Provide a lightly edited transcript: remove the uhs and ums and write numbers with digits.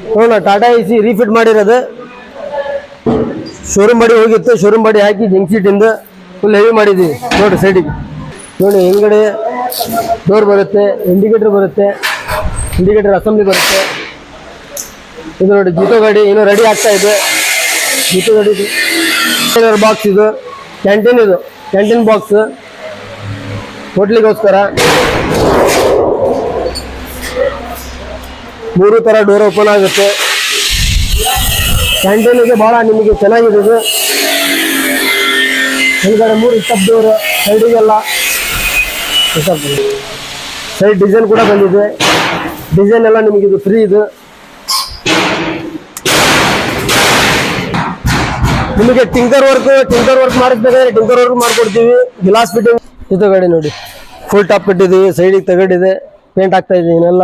ನೋಡೋಣ ಟಾಟಾ ಎಸಿ ರೀಫಿಟ್ ಮಾಡಿರೋದು showroom body ಹೋಗಿತ್ತು ಶೋರೂಮ್ ಬಾಡಿ ಹಾಕಿ ಜಂಕ್ ಸೀಟಿಂದ ಫುಲ್ ಹೆವಿ ಮಾಡಿದ್ದೀವಿ ನೋಡಿ ಸೈಡಿಗೆ ನೋಡಿ ಹಿಂದ್ಗಡೆ ಡೋರ್ ಬರುತ್ತೆ ಇಂಡಿಕೇಟರ್ ಬರುತ್ತೆ ಇಂಡಿಕೇಟರ್ ಅಸೆಂಬ್ಲಿ ಬರುತ್ತೆ ಇದು ನೋಡಿ ಜೀತೋ ಗಾಡಿ ಇನ್ನೂ ರೆಡಿ ಆಗ್ತಾ ಇದೆ ಜೀತೋ ಗಾಡಿ ಬಾಕ್ಸ್ ಇದು ಕ್ಯಾಂಟೀನ್ ಬಾಕ್ಸ್ ಹೋಟ್ಲಿಗೋಸ್ಕರ 3 ತರ ಡೋರ್ ಓಪನ್ ಆಗುತ್ತೆ ಕ್ಯಾಂಟೀನ್ಗೆ ಬಹಳ ನಿಮಗೆ ಚೆನ್ನಾಗಿದೆ ಇದು ಹಿಂದ್ಗಡೆ 3 ಸ್ಟೆಪ್ ಡೋರ್ ಸೈಡಿಗೆಲ್ಲ ಸೈಡ್ ಡಿಸೈನ್ ಕೂಡ ಬಂದಿದೆ ಡಿಸೈನ್ ಎಲ್ಲ ನಿಮಗೆ ಇದು ಫ್ರೀ ಇದು ನಿಮಗೆ ಟಿಂಕರ್ ವರ್ಕ್ ಮಾಡಿಸ್ಬೇಕಾದ್ರೆ ಟಿಂಕರ್ ವರ್ಕ್ ಮಾಡ್ಕೊಡ್ತೀವಿ ಗ್ಲಾಸ್ ಫಿಟ್ಟಿಂಗ್ ಇದು ಗಾಡಿ ನೋಡಿ ಫುಲ್ ಟಾಪ್ ಕಟ್ಟಿದ್ದೀವಿ ಸೈಡಿಗೆ ತಗಡಿದೆ ಪೇಂಟ್ ಆಗ್ತಾ ಇದೆ ಇನ್ನೆಲ್ಲ